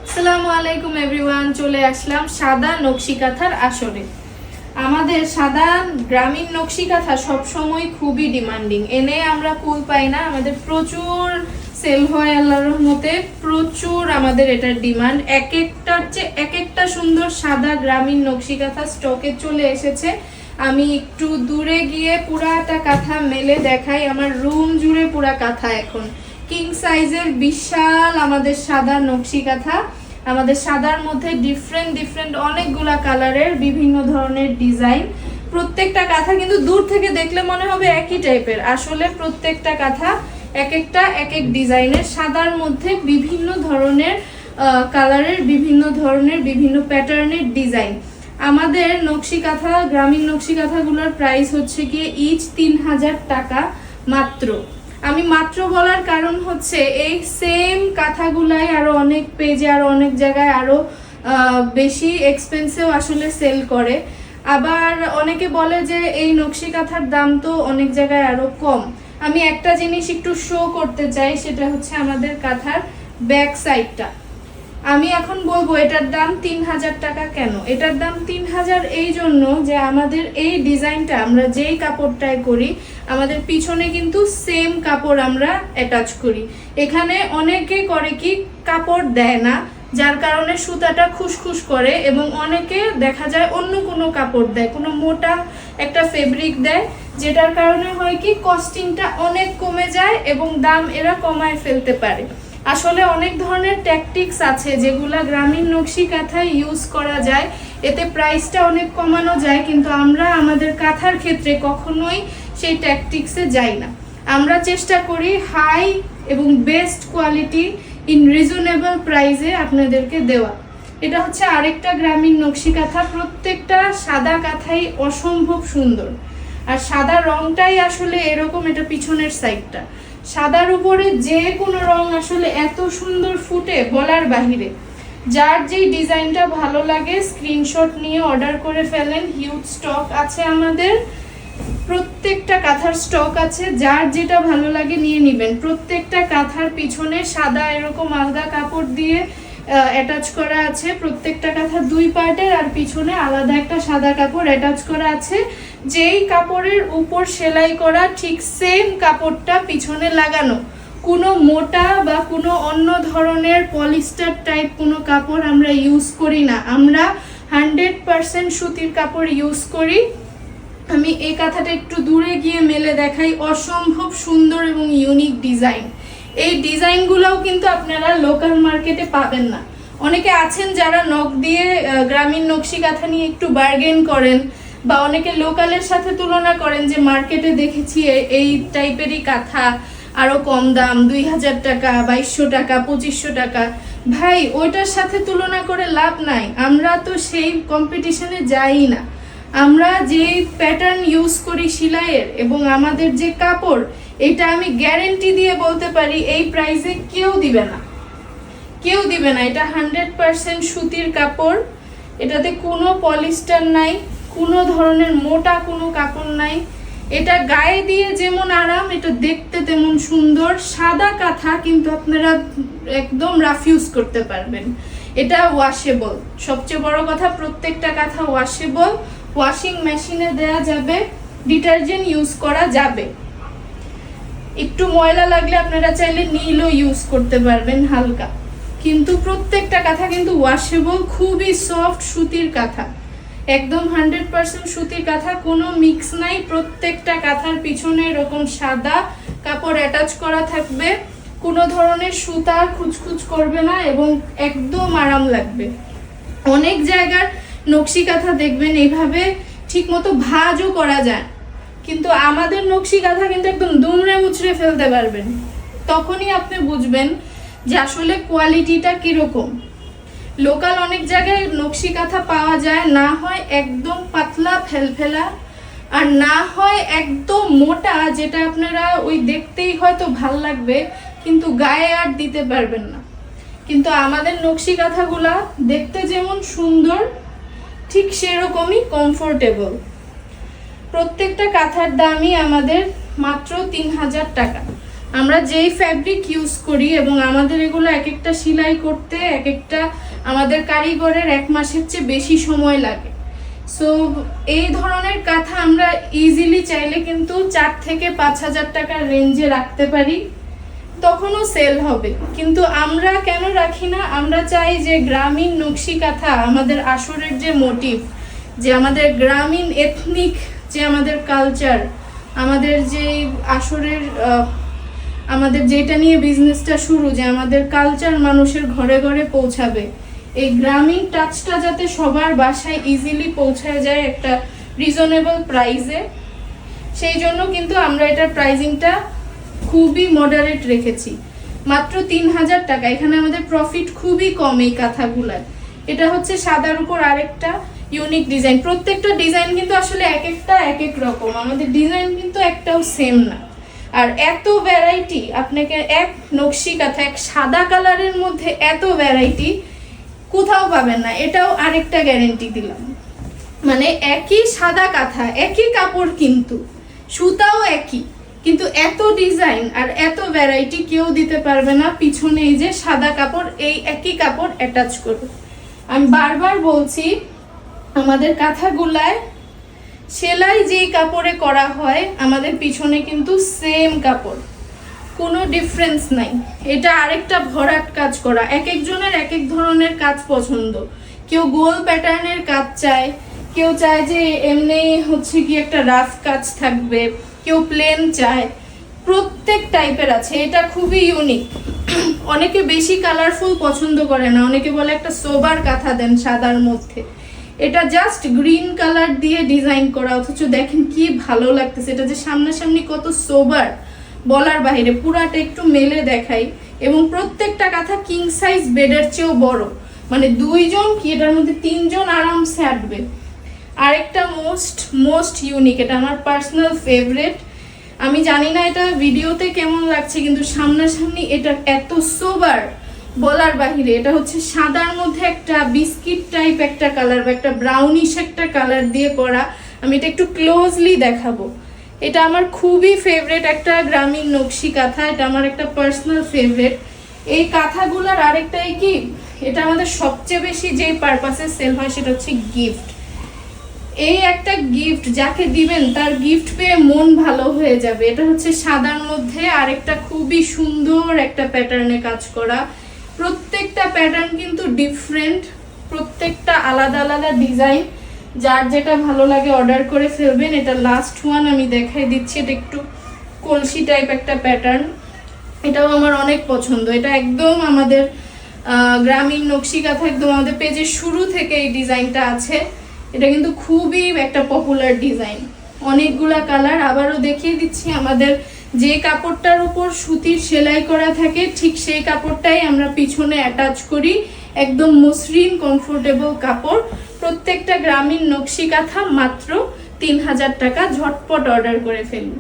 আসসালামু আলাইকুম এভরিওয়ান, চলে আসলাম সাদা নকশি কাঁথার আসরে। আমাদের সাদা গ্রামীণ নকশি কাঁথা সবসময় খুবই ডিমান্ডিং, এনে আমরা কুল পাই না। আমাদের প্রচুর সেল হয় আল্লাহর রহমতে, প্রচুর আমাদের এটার ডিমান্ড। এক একটার চেয়ে এক একটা সুন্দর সাদা গ্রামীণ নকশি কাঁথা স্টকে চলে এসেছে। আমি একটু দূরে গিয়ে পুরাটা কাঁথা মেলে দেখাই। আমার রুম জুড়ে পুরা কাঁথা এখন কিং সাইজের বিশাল আমাদের সাদা নকশি কাঁথা। আমাদের সাদার মধ্যে ডিফারেন্ট অনেকগুলা কালারের বিভিন্ন ধরনের ডিজাইন। প্রত্যেকটা কাঁথা কিন্তু দূর থেকে দেখলে মনে হবে একই টাইপের, আসলে প্রত্যেকটা কাঁথা এক এক ডিজাইনের। সাদার মধ্যে বিভিন্ন ধরনের কালারের, বিভিন্ন ধরনের বিভিন্ন প্যাটার্নের ডিজাইন। আমাদের নকশি কাঁথা, গ্রামীণ নকশি কাঁথাগুলোর প্রাইস হচ্ছে গিয়ে ইচ 3000 টাকা মাত্র। আমি মাত্র বলার কারণ হচ্ছে এই সেম কাঁথাগুলাই আরো অনেক পেজে, আরো অনেক জায়গায় আরো বেশি এক্সপেন্সিভ আসলে সেল করে। আবার অনেকে বলে যে এই নকশি কাঁথার দাম তো অনেক জায়গায় আরো কম। আমি একটা জিনিস একটু শো করতে চাই, সেটা হচ্ছে আমাদের কাঁথার ব্যাক সাইডটা। আমি এখন বলবো এটার দাম 3000 টাকা। কেন এটার দাম 3000? এই জন্য যে আমাদের এই ডিজাইনটা আমরা যেই কাপড়টায় করি, আমাদের পিছনে কিন্তু সেম কাপড় আমরা অ্যাটাচ করি। এখানে অনেকে করে কি কাপড় দেয় না, যার কারণে সুতাটা খুসখুস করে, এবং অনেকে দেখা যায় অন্য কোনো কাপড় দেয়, কোনো মোটা একটা ফেব্রিক দেয়, যেটার কারণে হয় কি কস্টিংটা অনেক কমে যায় এবং দাম এরা কমায় ফেলতে পারে। আসলে অনেক ধরনের ট্যাকটিক্স আছে যেগুলা গ্রামীণ নকশি কাঁথায় ইউজ করা যায়, এতে প্রাইসটা অনেক কমানো যায়, কিন্তু আমরা আমাদের কাঁথার ক্ষেত্রে কখনোই সেই ট্যাকটিক্সে যাই না। আমরা চেষ্টা করি হাই এবং বেস্ট কোয়ালিটি ইন রিজনেবল প্রাইসে আপনাদেরকে দেওয়া। এটা হচ্ছে আরেকটা গ্রামীণ নকশি কাঁথা। প্রত্যেকটা সাদা কাঁথাই অসম্ভব সুন্দর, আর সাদা রংটাই আসলে এরকম। এটা পিছনের সাইডটা সাদার উপরে যে কোনো রং আসলে এত সুন্দর ফুটে বলার বাহিরে। যার যেই ডিজাইনটা ভালো লাগে স্ক্রিনশট নিয়ে অর্ডার করে ফেলেন। হিউজ স্টক আছে আমাদের, প্রত্যেকটা কাঁথার স্টক আছে। যার যেটা ভালো লাগে নিয়ে নেবেন। প্রত্যেকটা কাঁথার পিছনে সাদা এরকম আলগা কাপড় দিয়ে অ্যাটাচ করা আছে। প্রত্যেকটা কাঁথা দুই পার্টের, আর পিছনে আলাদা একটা সাদা কাপড় অ্যাটাচ করা আছে। যেই কাপড়ের উপর সেলাই করা ঠিক সেম কাপড়টা পিছনে লাগানো। কোনো মোটা বা কোনো অন্য ধরনের পলিস্টার টাইপ কোনো কাপড় আমরা ইউজ করি না, আমরা 100% সুতির কাপড় ইউজ করি। আমি এই কাঁথাটা একটু দূরে গিয়ে মেলে দেখাই। অসম্ভব সুন্দর এবং ইউনিক ডিজাইন। এই ডিজাইনগুলোও কিন্তু আপনারা লোকাল মার্কেটে পাবেন না। অনেকে আছেন যারা নখ দিয়ে গ্রামীণ নকশি কাঁথা নিয়ে একটু বার্গেন করেন, বা অনেকে লোকালের সাথে তুলনা করেন যে মার্কেটে দেখেছি এই টাইপেরই কাঁথা আরো কম দাম, 2000 টাকা, 2200 টাকা, 2500 টাকা। ভাই ওইটার সাথে তুলনা করে লাভ নাই, আমরা তো সেই কম্পিটিশনে যাই না। আমরা যে প্যাটার্ন ইউজ করি সেলাইয়ের এবং আমাদের যে কাপড়, এটা আমি গ্যারেন্টি দিয়ে বলতে পারি এই প্রাইসে কেউ দিবে না, কেউ দিবে না। এটা 100% সুতির কাপড়, এটাতে কোনো পলিস্টার নাই, কোনো ধরনের মোটা কোনো কাপড় নাই। এটা গায়ে দিয়ে যেমন আরাম, এটা দেখতে তেমন সুন্দর। সাদা কাঁথা কিন্তু আপনারা একদম রাফ ইউজ করতে পারবেন। এটা ওয়াশেবল, সবচেয়ে বড় কথা প্রত্যেকটা কাঁথা ওয়াশেবল। ওয়াশিং মেশিনে দেয়া যাবে, ডিটারজেন্ট ইউজ করা যাবে। একটু ময়লা লাগলে আপনারা চাইলে নীলও ইউজ করতে পারবেন হালকা, কিন্তু প্রত্যেকটা কাঁথা কিন্তু ওয়াশেবল। খুবই সফট সুতির কাঁথা, একদম 100% সুতির কাঁথা, কোনো মিক্স নাই। প্রত্যেকটা কাঁথার পিছনে এরকম সাদা কাপড় অ্যাটাচ করা থাকবে, কোনো ধরনের সুতা খুচখুচ করবে না এবং একদম আরাম লাগবে। অনেক জায়গার নকশি কাঁথা দেখবেন এইভাবে ঠিক মতো ভাঁজও করা যায়, কিন্তু আমাদের নকশি কাঁথা কিন্তু একদম দুমড়ে মুচড়ে ফেলতে পারবেন। তখনই আপনি বুঝবেন যে আসলে কোয়ালিটিটা কিরকম। লোকাল অনেক জায়গায় নকশি কাঁথা পাওয়া যায়, না হয় একদম পাতলা ফেলফেলা, আর না হয় একদম মোটা, যেটা আপনারা ওই দেখতেই হয়তো ভাল লাগবে কিন্তু গায়ে আর দিতে পারবেন না। কিন্তু আমাদের নকশি কাঁথাগুলা দেখতে যেমন সুন্দর ঠিক সেরকমই কমফোর্টেবল। প্রত্যেকটা কাঁথার দামই আমাদের মাত্র 3000 টাকা। আমরা যেই ফ্যাব্রিক ইউজ করি এবং আমাদের এগুলো এক একটা সেলাই করতে এক একটা আমাদের কারিগরের 1 মাসের চেয়ে বেশি সময় লাগে। সো এই ধরনের কাঁথা আমরা ইজিলি চাইলে কিন্তু 4 থেকে 5,000 টাকার রেঞ্জে রাখতে পারি, তখনও সেল হবে। কিন্তু আমরা কেন রাখি না? আমরা চাই যে গ্রামীণ নকশি কাঁথা, আমাদের আসরের যে মোটিভ, যে আমাদের গ্রামীণ এথনিক যে আমাদের কালচার, আমাদের যে আসরের আমাদের যেটা নিয়ে বিজনেসটা শুরু, যে আমাদের কালচার মানুষের ঘরে ঘরে পৌঁছাবে, এই গ্রামীণ টাচটা যাতে সবার বাসায় ইজিলি পৌঁছায় যায় একটা রিজনেবল প্রাইসে, সেই জন্য কিন্তু আমরা এটার প্রাইজিংটা খুবই মডারেট রেখেছি, মাত্র 3,000 টাকা। এখানে আমাদের প্রফিট খুবই কম এই কাঁথাগুলার। এটা হচ্ছে সাদার উপর আরেকটা ইউনিক ডিজাইন। প্রত্যেকটা ডিজাইন কিন্তু আসলে এক একটা এক এক রকম, আমাদের ডিজাইন কিন্তু একটাও সেম না। আর এত ভ্যারাইটি, আপনাকে এক নকশি কাঁথা, এক সাদা কালারের মধ্যে এত ভ্যারাইটি কোথাও পাবেন না, এটাও আরেকটা গ্যারেন্টি দিলাম। মানে একই সাদা কাঁথা, একই কাপড়, কিন্তু সুতাও একই, কিন্তু এত ডিজাইন আর এত ভ্যারাইটি কেউ দিতে পারবে না। পিছনে এই যে সাদা কাপড়, এই একই কাপড় অ্যাটাচ করবে। আমি বারবার বলছি, আমাদের কাঁথাগুলায় সেলাই যেই কাপড়ে করা হয়, আমাদের পিছনে কিন্তু সেম কাপড়, কোনো ডিফারেন্স নাই। এটা আরেকটা ভরাট কাজ করা। এক একজনের এক এক ধরনের কাজ পছন্দ। কেউ গোল প্যাটার্নের কাজ চায়, কেউ চায় যে এমনি হচ্ছে কি একটা রাফ কাজ থাকবে, কেউ প্লেন চায়, প্রত্যেক টাইপের আছে। এটা খুবই ইউনিক। অনেকে বেশি কালারফুল পছন্দ করে না, অনেকে বলে একটা সোবার কাঁথা দেন সাদার মধ্যে। এটা জাস্ট গ্রিন কালার দিয়ে ডিজাইন করা, অথচ দেখেন কি ভালো লাগতেছে। এটা যে সামনাসামনি কত সোবার, বলার বাইরে। পুরাটা একটু মেলে দেখাই। এবং প্রত্যেকটা কাঁথা কিং সাইজ বেডের চেয়েও বড়, মানে 2 জন কি এটার মধ্যে 3 জন আরামসে আটবে। আরেকটা মোস্ট ইউনিক, এটা আমার পার্সোনাল ফেভারিট। আমি জানি না এটা ভিডিওতে কেমন লাগছে, কিন্তু সামনাসামনি এটা এত সোবার, বলার বাহিরে। এটা হচ্ছে সাদার মধ্যে একটা বিস্কিট টাইপ একটা কালার বা একটা ব্রাউনিশ একটা কালার দিয়ে করা। আমি এটা একটু ক্লোজলি দেখাবো। এটা আমার খুবই ফেভারিট একটা গ্রামীণ নকশি কাঁথা, এটা আমার একটা পার্সোনাল ফেভারিট। এই কাঁথাগুলোর আরেকটাই কি, এটা আমাদের সবচেয়ে বেশি যে পারপাসে সেল হয় সেটা হচ্ছে গিফট। এই একটা গিফট যাকে দিবেন তার গিফট পেয়ে মন ভালো হয়ে যাবে। এটা হচ্ছে সাদার মধ্যে আরেকটা খুবই সুন্দর একটা প্যাটার্নে কাজ করা। প্রত্যেকটা প্যাটার্ন কিন্তু ডিফারেন্ট, প্রত্যেকটা আলাদা আলাদা ডিজাইন। যার যেটা ভালো লাগে অর্ডার করে ফেলবেন। এটা লাস্ট ওয়ান আমি দেখাই দিচ্ছি। এটা একটু কলসি টাইপ একটা প্যাটার্ন, এটাও আমার অনেক পছন্দ। এটা একদম আমাদের গ্রামীণ নকশি কাঁথা, একদম আমাদের পেজের শুরু থেকে এই ডিজাইনটা আছে। এটা কিন্তু খুবই একটা পপুলার ডিজাইন, অনেকগুলা কালার। আবারও দেখিয়ে দিচ্ছি, আমাদের যে কাপড়টার উপর সুতির সেলাই করা থাকে ঠিক সেই কাপড়টাই আমরা পিছনে অ্যাটাচ করি। একদম মসৃণ কমফোর্টেবল কাপড়। প্রত্যেকটা গ্রামীণ নকশি কাঁথা মাত্র 3,000 টাকা। ঝটপট অর্ডার করে ফেলুন।